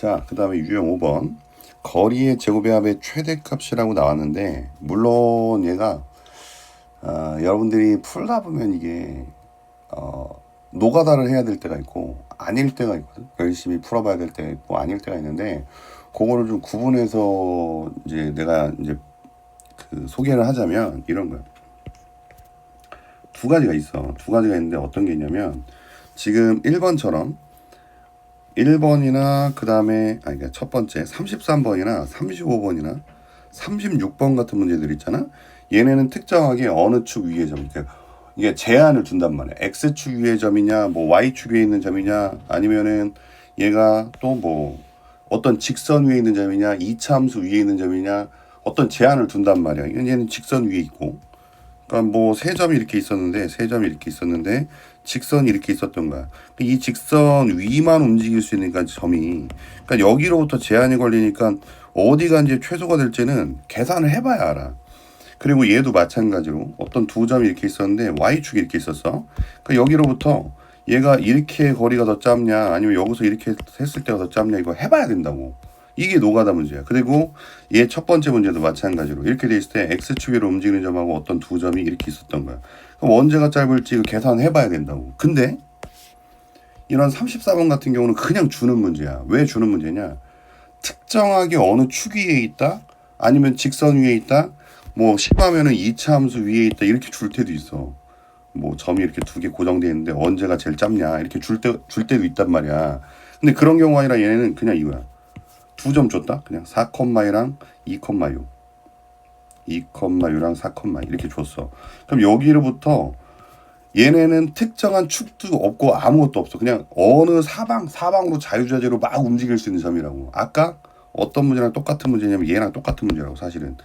자, 그 다음에 유형 5번. 거리의 제곱의 합의 최대값이라고 나왔는데, 물론 얘가, 여러분들이 풀다 보면 이게, 노가다를 해야 될 때가 있고, 아닐 때가 있거든. 열심히 풀어봐야 될 때가 있고, 아닐 때가 있는데, 그거를 좀 구분해서, 이제 내가 이제 그 소개를 하자면, 이런 거야. 두 가지가 있어. 두 가지가 있는데, 어떤 게 있냐면, 지금 1번처럼, 1번이나 그 다음에 그러니까 첫 번째 33번이나 35번이나 36번 같은 문제들 있잖아. 얘네는 특정하게 어느 축 위의 점, 이게 제한을 둔단 말이야. x축 위의 점이냐, 뭐 y축 위에 있는 점이냐, 아니면은 얘가 또 뭐 어떤 직선 위에 있는 점이냐, 이차함수 위에 있는 점이냐, 어떤 제한을 둔단 말이야. 얘는 직선 위에 있고, 그러니까 뭐 세 점이 이렇게 있었는데, 세 점이 이렇게 있었는데 직선이 이렇게 있었던 거야. 이 직선 위만 움직일 수 있는 점이, 그러니까 여기로부터 제한이 걸리니까 어디가 이제 최소가 될지는 계산을 해봐야 알아. 그리고 얘도 마찬가지로 어떤 두 점이 이렇게 있었는데 y축이 이렇게 있었어. 그러니까 여기로부터 얘가 이렇게 거리가 더 짧냐, 아니면 여기서 이렇게 했을 때가 더 짧냐, 이거 해봐야 된다고. 이게 노가다 문제야. 그리고 얘 첫 번째 문제도 마찬가지로 이렇게 돼 있을 때 x축 위로 움직이는 점하고 어떤 두 점이 이렇게 있었던 거야. 그럼 언제가 짧을지 계산해봐야 된다고. 근데 이런 34번 같은 경우는 그냥 주는 문제야. 왜 주는 문제냐? 특정하게 어느 축 위에 있다, 아니면 직선 위에 있다, 뭐 심하면은 2차 함수 위에 있다, 이렇게 줄 때도 있어. 뭐 점이 이렇게 두 개 고정되어 있는데 언제가 제일 짧냐, 이렇게 줄 때도 있단 말이야. 근데 그런 경우가 아니라 얘네는 그냥 이거야. 두 점 줬다? 그냥 4,2랑 2,6, 2,6랑 4,2 이렇게 줬어. 그럼 여기로부터 얘네는 특정한 축도 없고 아무것도 없어. 그냥 어느 사방으로 자유자재로 막 움직일 수 있는 점이라고. 아까 어떤 문제랑 똑같은 문제냐면 얘랑 똑같은 문제라고. 사실은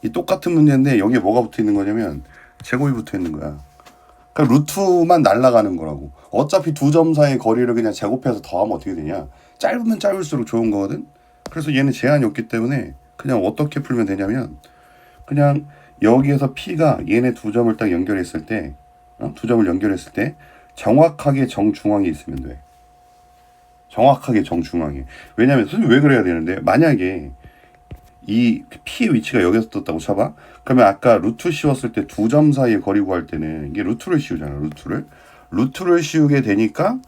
이 똑같은 문제인데 여기에 뭐가 붙어 있는 거냐면 제곱이 붙어 있는 거야. 그러니까 루트만 날아가는 거라고. 어차피 두 점 사이의 거리를 그냥 제곱해서 더하면 어떻게 되냐? 짧으면 짧을수록 좋은 거거든. 그래서 얘는 제한이 없기 때문에 그냥 어떻게 풀면 되냐면, 그냥 여기에서 P가 얘네 두 점을 딱 연결했을 때, 두 점을 연결했을 때 정확하게 정중앙에 있으면 돼. 정확하게 정중앙에. 왜냐면 선생님 왜 그래야 되는데, 만약에 이 P의 위치가 여기서 떴다고 쳐봐. 그러면 아까 루트 씌웠을 때 두 점 사이의 거리 구할 때는 이게 루트를 씌우잖아. 루트를 씌우게 되니까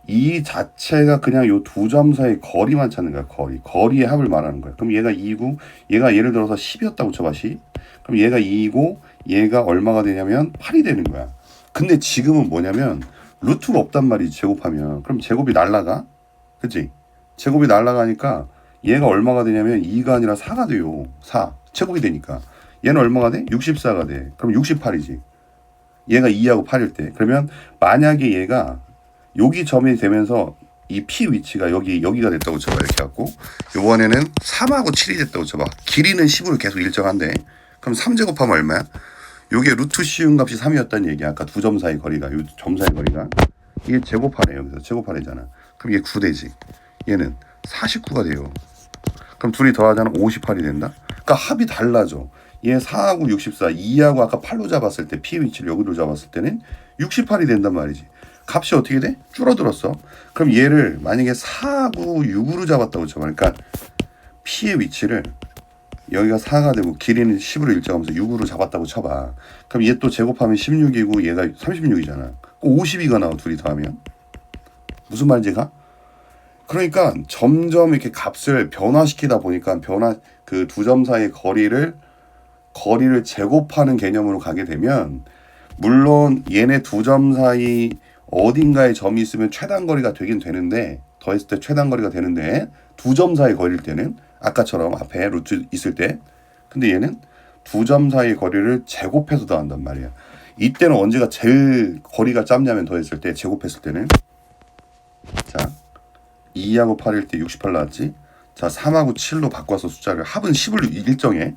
이 자체가 그냥 요 두 점 사이 거리만 찾는 거야. 거리의 합을 말하는 거야. 그럼 얘가 2고 얘가 예를 들어서 10이었다고 쳐봐. 10. 그럼 얘가 2고 얘가 얼마가 되냐면 8이 되는 거야. 근데 지금은 뭐냐면 루트가 없단 말이지. 제곱하면. 그럼 제곱이 날라가. 그치? 제곱이 날라가니까 얘가 얼마가 되냐면 2가 아니라 4가 돼요. 4. 제곱이 되니까. 얘는 얼마가 돼? 64가 돼. 그럼 68이지. 얘가 2하고 8일 때. 그러면 만약에 얘가 여기 점이 되면서 이 P 위치가 여기가 됐다고 쳐봐. 이렇게 갖고 이번에는 3하고 7이 됐다고 쳐봐. 길이는 10으로 계속 일정한데, 그럼 3제곱하면 얼마야? 요게 루트 씌운 값이 3이었다는 얘기야. 아까 두 점 사이 거리가, 요 점 사이 거리가. 이게 제곱하래. 여기서 제곱하래잖아. 그럼 얘 9되지. 얘는 49가 돼요. 그럼 둘이 더하자면 58이 된다. 그러니까 합이 달라져. 얘 4하고 64, 2하고 아까 8로 잡았을 때, P 위치를 여기로 잡았을 때는 68이 된단 말이지. 값이 어떻게 돼? 줄어들었어. 그럼 얘를 만약에 4하고 6으로 잡았다고 쳐봐. 그러니까 P의 위치를 여기가 4가 되고 길이는 10으로 일정하면서 6으로 잡았다고 쳐봐. 그럼 얘 또 제곱하면 16이고 얘가 36이잖아. 52가 나와. 둘이 더하면. 무슨 말인지가? 그러니까 점점 이렇게 값을 변화시키다 보니까 그 두 점 사이의 거리를 제곱하는 개념으로 가게 되면, 물론 얘네 두 점 사이 어딘가에 점이 있으면 최단거리가 되긴 되는데, 더했을 때 최단거리가 되는데, 두 점 사이 거리일 때는 아까처럼 앞에 루트 있을 때, 근데 얘는 두 점 사이 거리를 제곱해서 더한단 말이야. 이때는 언제가 제일 거리가 짧냐면 더했을 때, 제곱했을 때는, 자 2하고 8일 때 68 나왔지. 자 3하고 7로 바꿔서 숫자를, 합은 10을 일정해.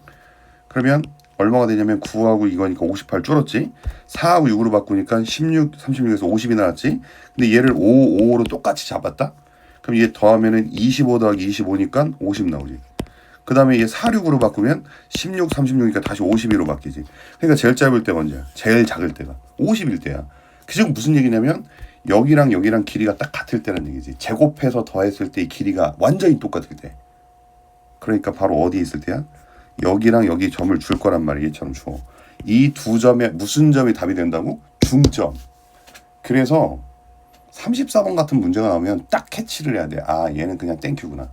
그러면 얼마가 되냐면 9하고 이거니까 58 줄었지. 4하고 6으로 바꾸니까 16, 36에서 50이 나왔지. 근데 얘를 5로 똑같이 잡았다. 그럼 얘 더하면은 25 더하기 25니까 50 나오지. 그 다음에 얘 4, 6으로 바꾸면 16, 36이니까 다시 52로 바뀌지. 그러니까 제일 짧을 때가 언제야? 제일 작을 때가 50일 때야. 그 지금 무슨 얘기냐면 여기랑 여기랑 길이가 딱 같을 때란 얘기지. 제곱해서 더했을 때 이 길이가 완전히 똑같을 때. 그러니까 바로 어디에 있을 때야? 여기랑 여기 점을 줄 거란 말이야. 얘처럼 줘. 이 두 점에 무슨 점이 답이 된다고? 중점. 그래서 34번 같은 문제가 나오면 딱 캐치를 해야 돼. 아, 얘는 그냥 땡큐구나.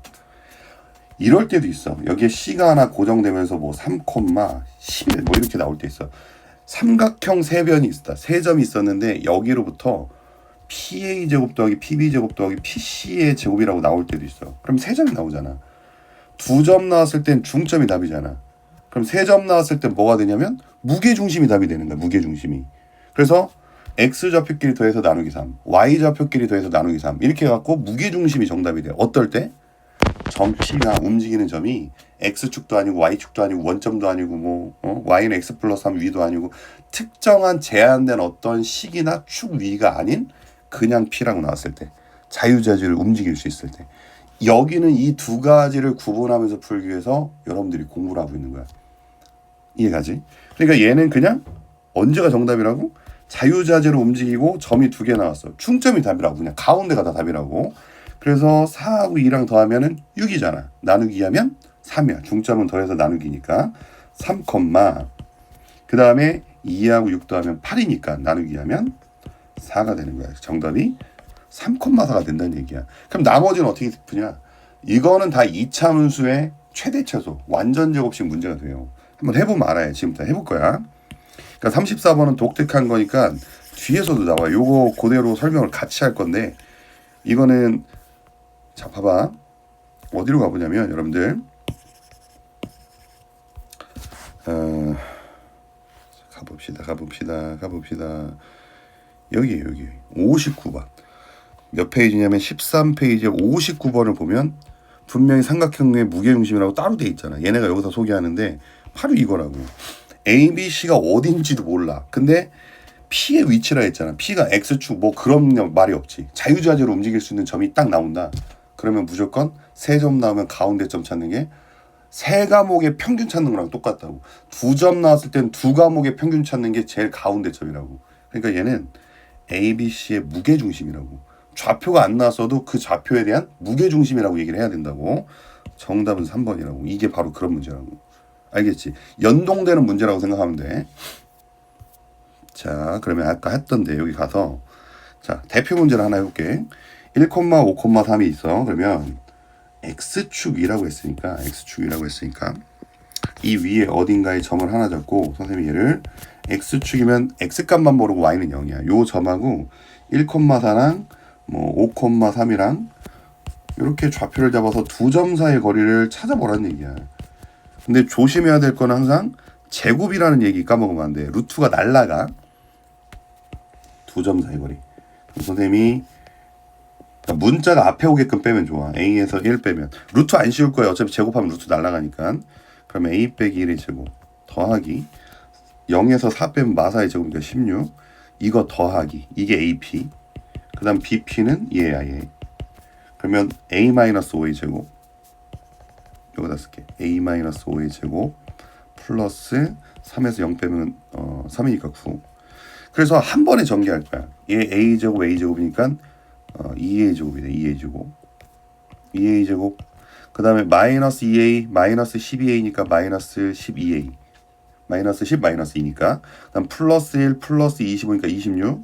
이럴 때도 있어. 여기에 C가 하나 고정되면서 뭐 3, 11 뭐 이렇게 나올 때 있어. 삼각형 세 변이 있었다. 세 점이 있었는데 여기로부터 PA 제곱 더하기 PB 제곱 더하기 PC의 제곱이라고 나올 때도 있어. 그럼 세 점이 나오잖아. 두 점 나왔을 땐 중점이 답이잖아. 그럼 세 점 나왔을 땐 뭐가 되냐면 무게중심이 답이 되는 거야. 무게중심이. 그래서 X좌표끼리 더해서 나누기 3, Y좌표끼리 더해서 나누기 3 이렇게 해갖고 무게중심이 정답이 돼. 어떨 때? 점 P가 움직이는 점이 X축도 아니고 Y축도 아니고 원점도 아니고 뭐 Y는 X 플러스 3 위도 아니고 특정한 제한된 어떤 식이나 축 위가 아닌 그냥 P라고 나왔을 때, 자유자재를 움직일 수 있을 때, 여기는 이 두 가지를 구분하면서 풀기 위해서 여러분들이 공부를 하고 있는 거야. 이해가지? 그러니까 얘는 그냥 언제가 정답이라고? 자유자재로 움직이고 점이 두 개 나왔어. 충점이 답이라고. 그냥 가운데가 다 답이라고. 그래서 4하고 2랑 더하면은 6이잖아. 나누기 하면 3이야. 중점은 더해서 나누기니까 3, 그 다음에 2하고 6 더하면 8이니까 나누기 하면 4가 되는 거야. 정답이 3,4가 된다는 얘기야. 그럼 나머지는 어떻게 푸냐? 이거는 다 2차 함수의 최대 최소 완전 제곱식 문제가 돼요. 한번 해보면 알아요. 지금부터 해볼 거야. 그러니까 34번은 독특한 거니까 뒤에서도 나와. 요거 그대로 설명을 같이 할 건데, 이거는 자 봐봐. 어디로 가보냐면 여러분들 가봅시다. 여기 59번. 몇 페이지냐면 13페이지에 59번을 보면 분명히 삼각형의 무게중심이라고 따로 돼 있잖아. 얘네가 여기서 소개하는데 바로 이거라고. A, B, C가 어딘지도 몰라. 근데 P의 위치라 했잖아. P가 X축 뭐 그런 말이 없지. 자유자재로 움직일 수 있는 점이 딱 나온다. 그러면 무조건 세 점 나오면 가운데 점 찾는 게 세 과목의 평균 찾는 거랑 똑같다고. 두 점 나왔을 땐 두 과목의 평균 찾는 게 제일 가운데 점이라고. 그러니까 얘는 A, B, C의 무게중심이라고. 좌표가 안 나왔어도 그 좌표에 대한 무게중심이라고 얘기를 해야 된다고. 정답은 3번이라고. 이게 바로 그런 문제라고. 알겠지? 연동되는 문제라고 생각하면 돼. 자, 그러면 아까 했던데 여기 가서 자, 대표 문제를 하나 해볼게. 1,5,3이 있어. 그러면 X축이라고 했으니까 이 위에 어딘가에 점을 하나 잡고 선생님이 얘를 X축이면 X값만 모르고 Y는 0이야. 요 점하고 1,4랑 뭐 5,3이랑 이렇게 좌표를 잡아서 두 점 사이의 거리를 찾아보라는 얘기야. 근데 조심해야 될 건 항상 제곱이라는 얘기 까먹으면 안 돼. 루트가 날라가. 두 점 사이 거리. 그럼 선생님이 문자가 앞에 오게끔 빼면 좋아. A에서 1 빼면. 루트 안 씌울 거야. 어차피 제곱하면 루트 날아가니까. 그러면 A 빼기 1의 제곱 더하기 0에서 4 빼면 마사의 제곱이니까 16. 이거 더하기. 이게 AP. 그 다음 BP는 얘야 얘. 그러면 A-5의 제곱. 여기다 쓸게. A-5의 제곱 플러스 3에서 0 빼면 3이니까 9. 그래서 한 번에 전개할 거야. 얘 A제곱 A제곱이니까 2A 제곱이네. 2A 제곱. 2A 제곱. 그 다음에 마이너스 2A 마이너스 12A니까 마이너스 12A. 마이너스 10 마이너스 2니까. 그 다음 플러스 1 플러스 25니까 26.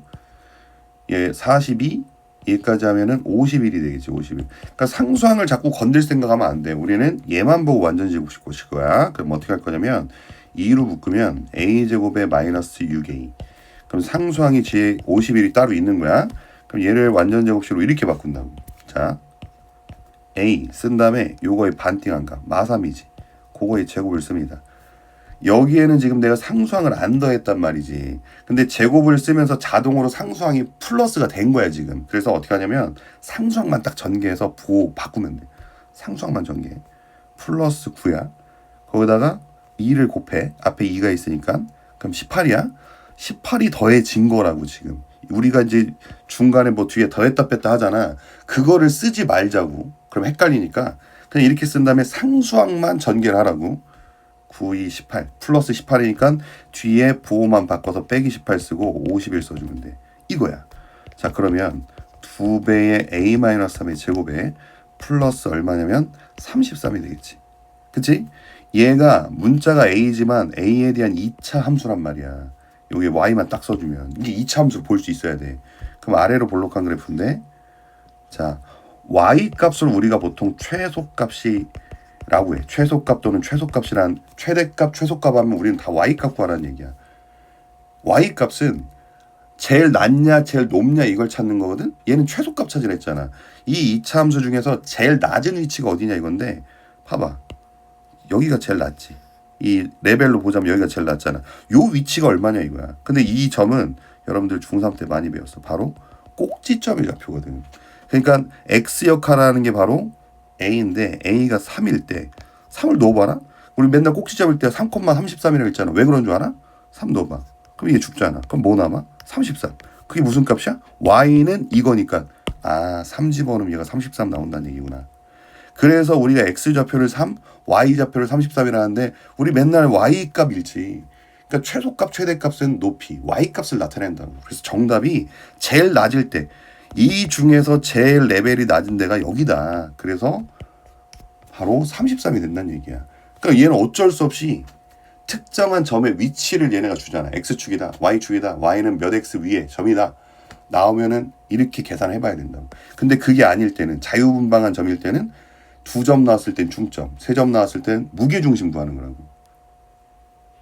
얘 42. 얘까지 하면은 51이 되겠지. 51. 그러니까 상수항을 자꾸 건들 생각하면 안 돼. 우리는 얘만 보고 완전 제곱식 고칠 거야. 그럼 어떻게 할 거냐면 2로 묶으면 A제곱에 마이너스 6A. 그럼 상수항이 뒤에 51이 따로 있는 거야. 그럼 얘를 완전 제곱식으로 이렇게 바꾼다고. 자, A 쓴 다음에 요거의 반띵한 값 마3이지. 그거의 제곱을 씁니다. 여기에는 지금 내가 상수항을 안 더했단 말이지. 근데 제곱을 쓰면서 자동으로 상수항이 플러스가 된 거야 지금. 그래서 어떻게 하냐면 상수항만 딱 전개해서 바꾸면 돼. 상수항만 전개. 플러스 9야. 거기다가 2를 곱해. 앞에 2가 있으니까. 그럼 18이야. 18이 더해진 거라고 지금. 우리가 이제 중간에 뭐 뒤에 더했다 뺐다 하잖아. 그거를 쓰지 말자고. 그럼 헷갈리니까 그냥 이렇게 쓴 다음에 상수항만 전개를 하라고. 9, 2, 18 플러스 18이니까 뒤에 부호만 바꿔서 빼기 18 쓰고 51 써주면 돼. 이거야. 자 그러면 2배의 a-3의 제곱에 플러스 얼마냐면 33이 되겠지. 그치? 얘가 문자가 a지만 a에 대한 2차 함수란 말이야. 여기 y만 딱 써주면 이게 2차 함수를 볼 수 있어야 돼. 그럼 아래로 볼록한 그래프인데 자 y 값을 우리가 보통 최소값이라고 해. 최소값 또는 최소값이란 최대값 최소값 하면 우리는 다 y 값 구하라는 얘기야. y 값은 제일 낮냐 제일 높냐 이걸 찾는 거거든. 얘는 최소값 찾으라 했잖아. 이 2차 함수 중에서 제일 낮은 위치가 어디냐 이건데 봐봐. 여기가 제일 낮지. 이 레벨로 보자면 여기가 제일 낮잖아. 요 위치가 얼마냐 이거야. 근데 이 점은 여러분들 중3 때 많이 배웠어. 바로 꼭지점의 좌표거든. 그러니까 x 역할하는 게 바로 a인데 a가 3일 때 3을 넣어봐라. 우리 맨날 꼭지점일 때 3,33이라고 했잖아. 왜 그런 줄 알아? 3 넣어봐. 그럼 이게 죽잖아. 그럼 뭐 남아? 33. 그게 무슨 값이야? y는 이거니까 3 집어넣으면 얘가 33 나온다는 얘기구나. 그래서 우리가 x좌표를 3, y좌표를 33이라는데 우리 맨날 y값 잃지. 그러니까 최소값, 최대값은 높이, y값을 나타낸다고. 그래서 정답이 제일 낮을 때, 이 중에서 제일 레벨이 낮은 데가 여기다. 그래서 바로 33이 된다는 얘기야. 그러니까 얘는 어쩔 수 없이 특정한 점의 위치를 얘네가 주잖아. x축이다, y축이다, y는 몇 x 위에 점이다. 나오면은 이렇게 계산해 봐야 된다고. 근데 그게 아닐 때는, 자유분방한 점일 때는 2점 나왔을 땐 중점, 3점 나왔을 땐 무게중심 구하는 거라고.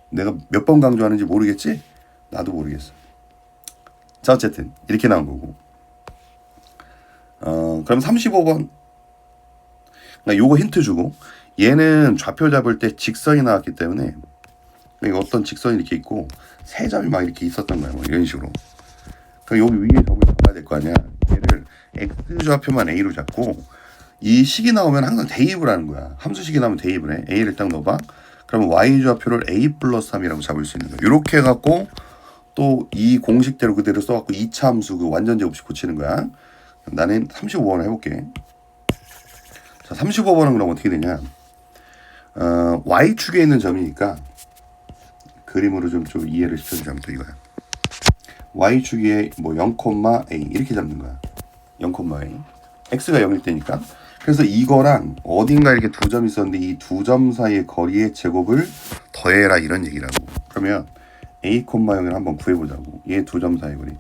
내가 몇 번 강조하는지 모르겠지? 나도 모르겠어. 자 어쨌든 이렇게 나온 거고. 그럼 35번. 나 요거 힌트 주고, 얘는 좌표 잡을 때 직선이 나왔기 때문에 어떤 직선이 이렇게 있고 세 점이 막 이렇게 있었던 거야. 뭐 이런 식으로. 그럼 여기 위에 점을 잡아야 될 거 아니야. 얘를 x 좌표만 a로 잡고 이 식이 나오면 항상 대입을 하는 거야. 함수식이 나오면 대입을 해. a를 딱 넣어봐. 그러면 y 좌표를 a 플러스 3이라고 잡을 수 있는 거야. 이렇게 해갖고 또 이 공식대로 그대로 써갖고 2차 함수 그 완전 제곱식 고치는 거야. 나는 35번을 해볼게. 자, 35번은 그럼 어떻게 되냐. y축에 있는 점이니까 그림으로 좀 이해를 시켜주자면 또 이거야. y축에 뭐 0,a 이렇게 잡는 거야. 0,a. x가 0일 때니까. 그래서 이거랑 어딘가 이렇게 두 점이 있었는데 이 두 점 사이의 거리의 제곱을 더해라 이런 얘기라고. 그러면 a, 0을 한번 구해보자고. 얘 두 점 사이 거리.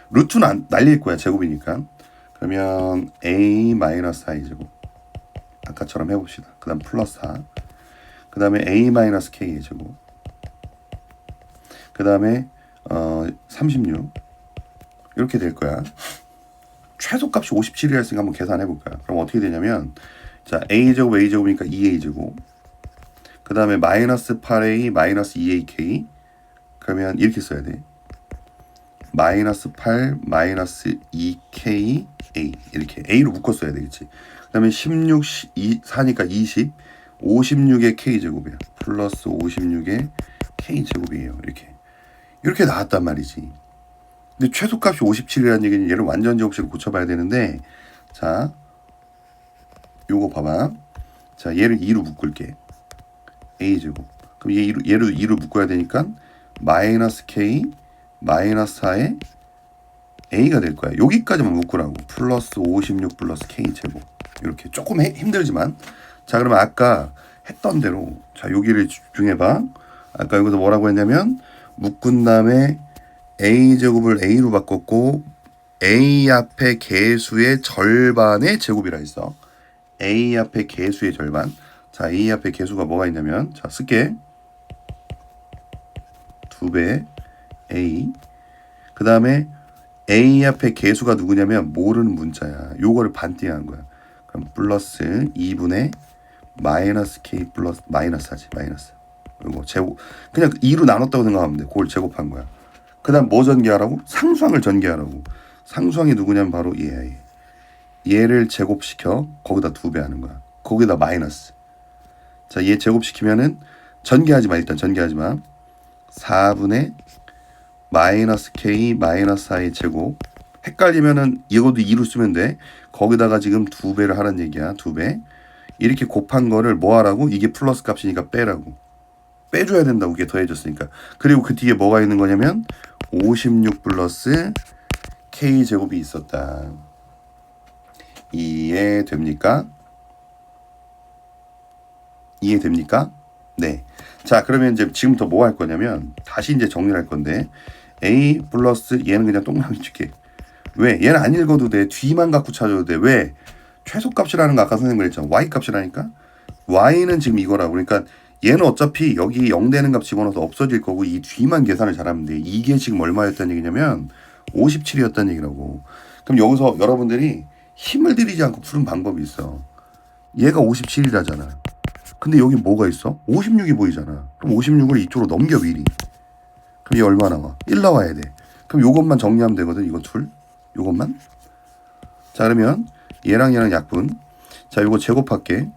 루트는 날릴 거야. 제곱이니까. 그러면 a-i 제곱. 아까처럼 해봅시다. 그 다음 플러스 4. 그 다음에 a-k의 제곱. 그 다음에 36. 이렇게 될 거야. 최소값이 57이었으니까 한번 계산해 볼까요? 그럼 어떻게 되냐면 자 a제곱 a제곱이니까 2a제곱 그 다음에 마이너스 8a 마이너스 2ak 그러면 이렇게 써야 돼. 마이너스 8 마이너스 2ka 이렇게 a로 묶어 써야 되겠지. 그 다음에 16 4니까 20 56의 k제곱이야. 플러스 56의 k제곱이에요. 이렇게 나왔단 말이지. 근데 최소값이 57이라는 얘기는 얘를 완전 제곱식으로 고쳐봐야 되는데 자 요거 봐봐. 자 얘를 2로 묶을게. a제곱. 그럼 얘를 2로 묶어야 되니까 마이너스 k 마이너스 4의 a가 될 거야. 여기까지만 묶으라고. 플러스 56 플러스 k제곱. 이렇게 조금 힘들지만 자 그러면 아까 했던 대로 자 여기를 집중해봐. 아까 여기서 뭐라고 했냐면 묶은 다음에 a제곱을 a로 바꿨고 a 앞에 개수의 절반의 제곱이라 했어. a 앞에 개수의 절반. 자 a 앞에 개수가 뭐가 있냐면 자 쓸게. 2배 a 그 다음에 a 앞에 개수가 누구냐면 모르는 문자야. 요거를 반띵한 거야. 그럼 플러스 2분의 마이너스 k 플러스 마이너스 하지. 마이너스 요거 제곱 그냥 2로 나눴다고 생각하면 돼. 그걸 제곱한 거야. 그 다음 뭐 전개하라고? 상수항을 전개하라고. 상수항이 누구냐면 바로 얘를 제곱시켜 거기다 2배 하는 거야. 거기다 마이너스. 자, 얘 제곱시키면은 전개하지 마. 일단 전개하지 마. 4분의 마이너스 k 마이너스 4의 제곱. 헷갈리면은 이것도 2로 쓰면 돼. 거기다가 지금 2배를 하라는 얘기야. 2배. 이렇게 곱한 거를 뭐 하라고? 이게 플러스 값이니까 빼라고. 빼줘야 된다고. 이게 더해졌으니까. 그리고 그 뒤에 뭐가 있는 거냐면 56 플러스 K제곱이 있었다. 이해됩니까? 이해됩니까? 네. 자, 그러면 이제 지금부터 뭐 할 거냐면 다시 이제 정리를 할 건데 A 플러스 얘는 그냥 동그라미 칠게. 왜? 얘는 안 읽어도 돼. 뒤만 갖고 찾아도 돼. 왜? 최소값이라는 거 아까 선생님 그랬잖아. Y값이라니까? Y는 지금 이거라고. 그러니까 얘는 어차피 여기 0 되는 값 집어넣어서 없어질 거고 이 뒤만 계산을 잘하면 돼. 이게 지금 얼마였다는 얘기냐면 57이었다는 얘기라고. 그럼 여기서 여러분들이 힘을 들이지 않고 푸는 방법이 있어. 얘가 57이라잖아. 근데 여기 뭐가 있어? 56이 보이잖아. 그럼 56을 이쪽으로 넘겨 미리. 그럼 얘 얼마 나와? 1 나와야 돼. 그럼 요것만 정리하면 되거든. 이거 둘. 요것만. 자, 그러면 얘랑 약분. 자, 요거 제곱할게.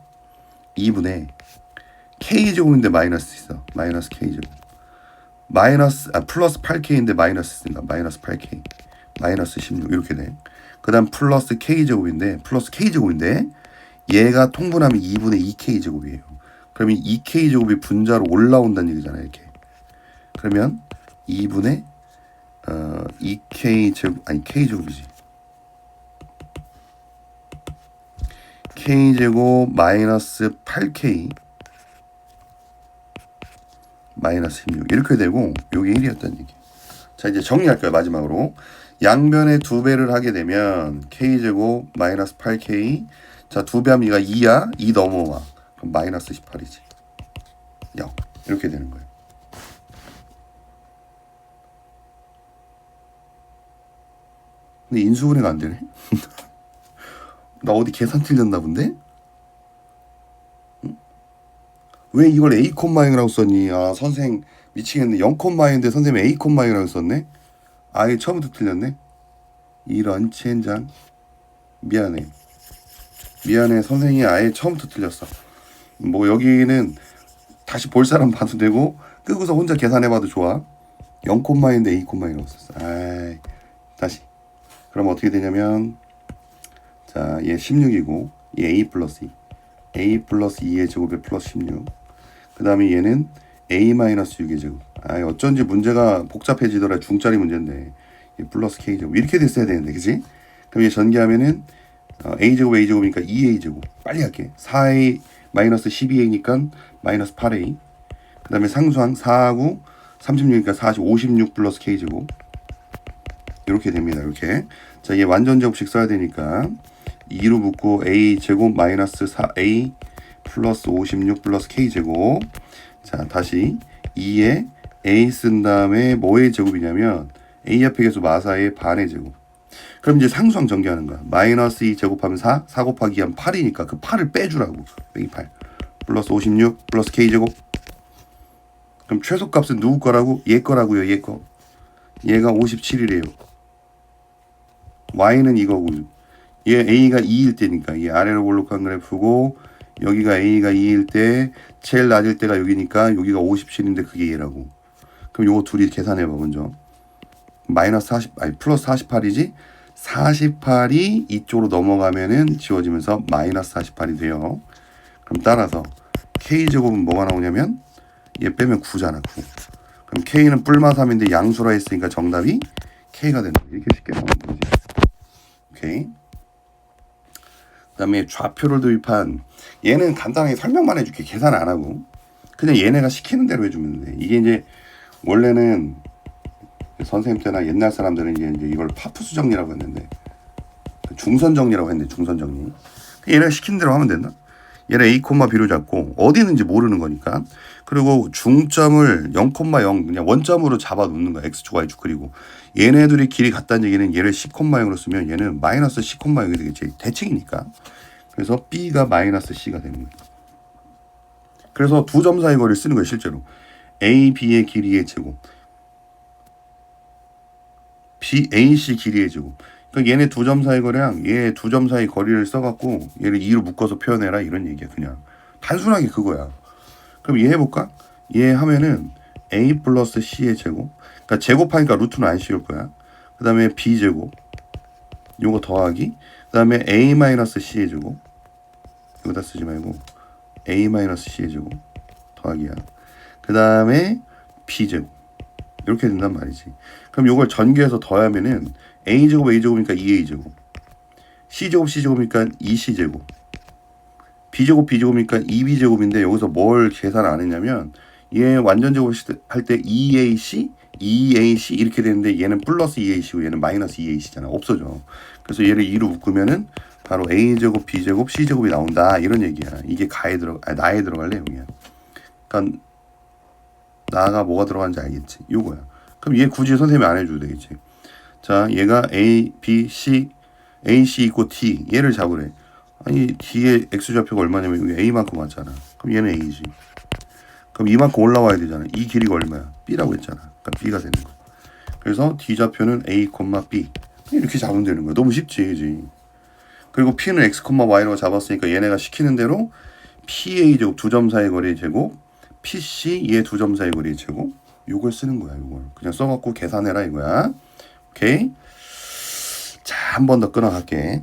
2분의 K제곱인데 마이너스 있어. 마이너스 K제곱. 플러스 8K인데 마이너스 있으니까 마이너스 8K. 마이너스 16 이렇게 돼. 그 다음 플러스 K제곱인데 얘가 통분하면 2분의 2K제곱이에요. 그러면 2K제곱이 분자로 올라온다는 얘기잖아요. 이렇게. 그러면 2분의 2K제곱 아니 K제곱이지. K제곱 마이너스 8K 마이너스 16 이렇게 되고 요게 1이었다는 얘기. 자, 이제 정리할까요? 마지막으로 양변에 2배를 하게 되면 K제곱 마이너스 8K. 자, 2배 하면 이가 2야. 2 넘어와. 그럼 마이너스 18이지. 0 이렇게 되는 거예요. 근데 인수분해가 안 되네. 나 어디 계산 틀렸나 본데? 응? 왜 이걸 A 콤마잉이라고 썼니? 아, 선생 미치겠네. 0 콤마잉인데 선생님 A 콤마잉이라고 썼네? 아예 처음부터 틀렸네? 이런 첸장. 미안해. 선생이 아예 처음부터 틀렸어. 뭐 여기는 다시 볼 사람 봐도 되고 끄고서 혼자 계산해봐도 좋아. 0 콤마인데 A 콤마이라고 썼어. 아이, 다시. 그럼 어떻게 되냐면 자, 얘 16이고 얘 A 플러스 2. A 플러스 2의 제곱에 플러스 16. 그 다음에 얘는 A 마이너스 6의 제곱. 아, 어쩐지 문제가 복잡해지더라. 중짜리 문제인데 얘 플러스 K 제곱 이렇게 됐어야 되는데, 그지? 그럼 얘 전개하면은 A 제곱 A 제곱이니까 2A 제곱. 빨리 할게. 4A 마이너스 12A니까 마이너스 8A. 그 다음에 상수항 4하고 36이니까 40, 56 플러스 K 제곱. 이렇게 됩니다. 이렇게. 자, 얘 완전 제곱식 써야 되니까 2로 붙고 A 제곱 마이너스 4A 플러스 56 플러스 K 제곱. 자, 다시 2에 A 쓴 다음에 뭐의 제곱이냐면 A 앞에 계수 마사의 반의 제곱. 그럼 이제 상수항 전개하는 거야. 마이너스 2 제곱하면 4, 4 곱하기 2 하면 8이니까 그 8을 빼주라고. 빼기 8. 플러스 56 플러스 K 제곱. 그럼 최소값은 누구 거라고? 얘 거라고요. 얘 거. 얘가 57이래요. Y는 이거고. 얘 A가 2일 때니까 얘 아래로 볼록한 그래프고 여기가 A가 2일 때 제일 낮을 때가 여기니까 여기가 57인데 그게 얘라고. 그럼 요거 둘이 계산해봐 먼저. 마이너스 40 아니 플러스 48이지. 48이 이쪽으로 넘어가면은 지워지면서 마이너스 48이 돼요. 그럼 따라서 K제곱은 뭐가 나오냐면 얘 빼면 9잖아. 9. 그럼 K는 뿔마 3인데 양수라 했으니까 정답이 K가 된다. 이렇게 쉽게 나오는 거지. 오케이. 그 다음에 좌표를 도입한 얘는 간단하게 설명만 해줄게. 계산 안 하고 그냥 얘네가 시키는 대로 해주면 돼. 이게 이제 원래는 선생님 때나 옛날 사람들은 이제 이걸 파푸스 정리라고 했는데 중선 정리라고 했는데 중선 정리. 얘네가 시키는 대로 하면 된다. 얘네 A, B로 잡고 어디 있는지 모르는 거니까. 그리고 중점을 0,0 그냥 원점으로 잡아 놓는 거야. X축, Y축. 그리고 얘네들이 길이 같다는 얘기는 얘를 10,0으로 쓰면 얘는 마이너스 10,0이 되겠지. 대칭이니까. 그래서 B가 마이너스 C가 되는 거야. 그래서 두 점 사이 거리를 쓰는 거예요. 실제로. A, B의 길이의 제곱. B, A, C 길이의 제곱. 그러니까 얘네 두 점 사이 거리랑 얘 두 점 사이 거리를 써갖고 얘를 2로 묶어서 표현해라 이런 얘기야. 그냥 단순하게 그거야. 그럼 얘 해볼까? 얘 하면은 A 플러스 C의 제곱. 그러니까 제곱하니까 루트는 안 씌울 거야. 그 다음에 B 제곱. 요거 더하기. 그 다음에 A 마이너스 C의 제곱. 이거 다 쓰지 말고 A 마이너스 C의 제곱 더하기야. 그 다음에 B 제곱. 이렇게 된단 말이지. 그럼 요걸 전개해서 더하면은 a제곱 a제곱이니까 2a제곱, c제곱 c제곱이니까 2c제곱, b제곱 b제곱이니까 2b제곱인데 여기서 뭘 계산 안 했냐면 얘 완전 제곱 할 때 2ac 2ac 이렇게 되는데 얘는 플러스 2ac고 얘는 마이너스 2ac잖아. 없어져. 그래서 얘를 2로 묶으면은 바로 a제곱 b제곱 c제곱이 나온다 이런 얘기야. 이게 나에 들어갈 내용이야. 그러니까 나가 뭐가 들어가는지 알겠지? 요거야. 그럼 얘 굳이 선생님이 안 해줘도 되겠지. 자, 얘가 a, b, c, ac 있고 d 얘를 잡으래. 아니 d의 x좌표가 얼마냐면 여기 a만큼 왔잖아. 그럼 얘는 a지. 그럼 이만큼 올라와야 되잖아. 이 길이가 얼마야? b라고 했잖아. 그러니까 b가 되는 거. 그래서 d좌표는 a, b 이렇게 잡으면 되는 거야. 너무 쉽지, 그지? 그리고 p는 x, y라고 잡았으니까 얘네가 시키는 대로 pa 제곱 두 점 사이 거리의 제곱, pc 얘 두 점 사이 거리의 제곱 요걸 쓰는 거야. 요걸 그냥 써갖고 계산해라 이거야. 오케이. 자, 한 번 더 끊어갈게.